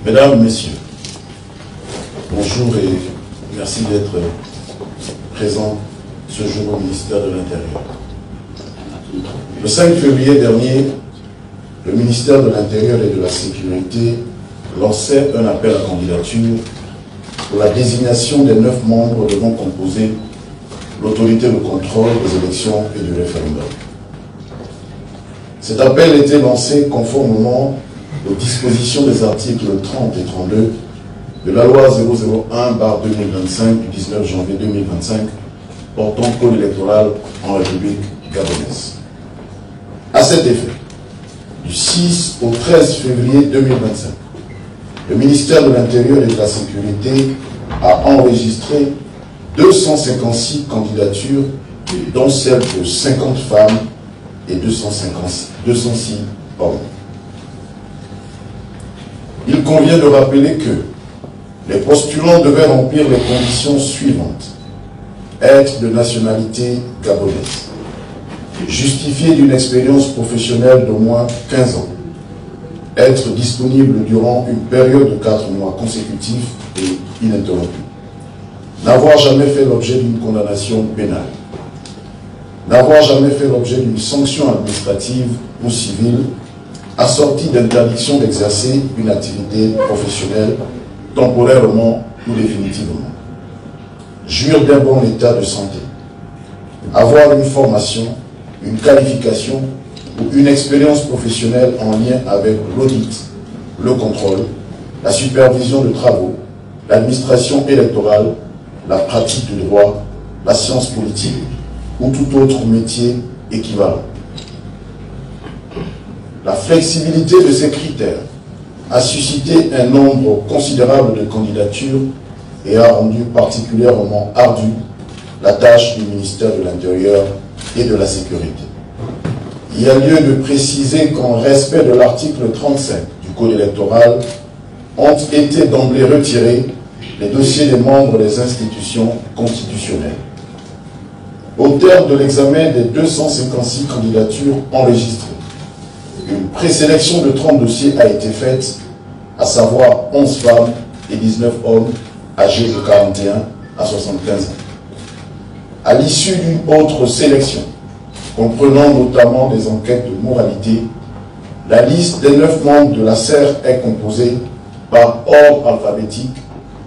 Mesdames, Messieurs, bonjour et merci d'être présents ce jour au ministère de l'Intérieur. Le 5 février dernier, le ministère de l'Intérieur et de la Sécurité lançait un appel à candidature pour la désignation des 9 membres devant composer l'autorité de contrôle des élections et du référendum. Cet appel était lancé conformément aux dispositions des articles 30 et 32 de la loi 001/2025 du 19 janvier 2025 portant code électoral en République gabonaise. À cet effet, du 6 au 13 février 2025, le ministère de l'Intérieur et de la Sécurité a enregistré 256 candidatures, dont celles de 50 femmes et 206 hommes. Il convient de rappeler que les postulants devaient remplir les conditions suivantes: être de nationalité gabonaise, justifier d'une expérience professionnelle d'au moins 15 ans, être disponible durant une période de 4 mois consécutifs et ininterrompus, n'avoir jamais fait l'objet d'une condamnation pénale, n'avoir jamais fait l'objet d'une sanction administrative ou civile assortie d'interdiction d'exercer une activité professionnelle temporairement ou définitivement, jouir d'un bon état de santé, avoir une formation, une qualification ou une expérience professionnelle en lien avec l'audit, le contrôle, la supervision de travaux, l'administration électorale, la pratique du droit, la science politique ou tout autre métier équivalent. La flexibilité de ces critères a suscité un nombre considérable de candidatures et a rendu particulièrement ardue la tâche du ministère de l'Intérieur et de la Sécurité. Il y a lieu de préciser qu'en respect de l'article 35 du Code électoral, ont été d'emblée retirés les dossiers des membres des institutions constitutionnelles. Au terme de l'examen des 256 candidatures enregistrées, une présélection de 30 dossiers a été faite, à savoir 11 femmes et 19 hommes âgés de 41 à 75 ans. À l'issue d'une autre sélection, comprenant notamment des enquêtes de moralité, la liste des 9 membres de la SER est composée par ordre alphabétique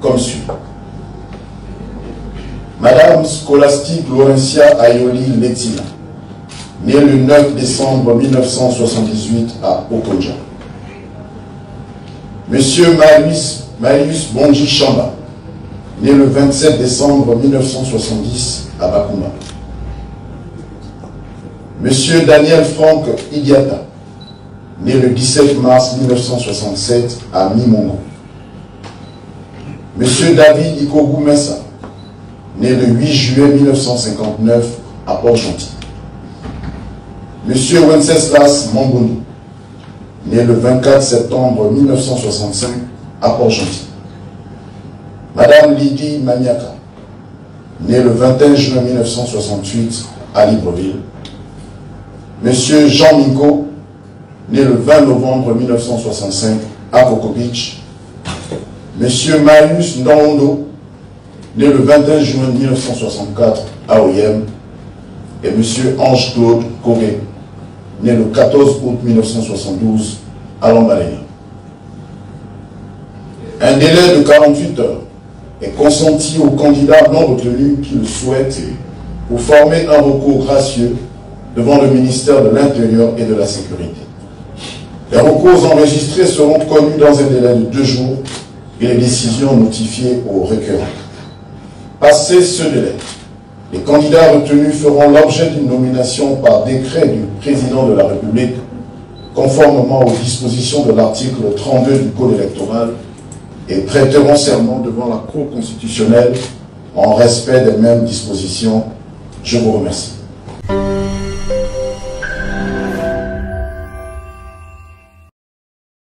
comme suit. Madame Scholastique Laurentia Ayoli Letina, née le 9 décembre 1978 à Okonja. Monsieur Marius Bonji Chamba, né le 27 décembre 1970 à Bakouma. Monsieur Daniel Franck Idiata, né le 17 mars 1967 à Mimongo. Monsieur David Ikogu Messa, né le 8 juillet 1959 à Port-Gentil. Monsieur Wenceslas Mambouni, né le 24 septembre 1965 à Port-Gentil. Madame Lydie Maniaka, née le 21 juin 1968 à Libreville. Monsieur Jean Minko, né le 20 novembre 1965 à Coco Beach. Monsieur Marius Ndongo, né le 21 juin 1964 à Oyem. Et Monsieur Ange-Claude Kogé, né le 14 août 1972 à Lambaléna. Un délai de 48 heures est consenti aux candidats non retenus qui le souhaitent pour former un recours gracieux devant le ministère de l'Intérieur et de la Sécurité. Les recours enregistrés seront connus dans un délai de 2 jours et les décisions notifiées aux requérants. Passé ce délai, les candidats retenus feront l'objet d'une nomination par décret du président de la République, conformément aux dispositions de l'article 32 du Code électoral, et prêteront serment devant la Cour constitutionnelle en respect des mêmes dispositions. Je vous remercie.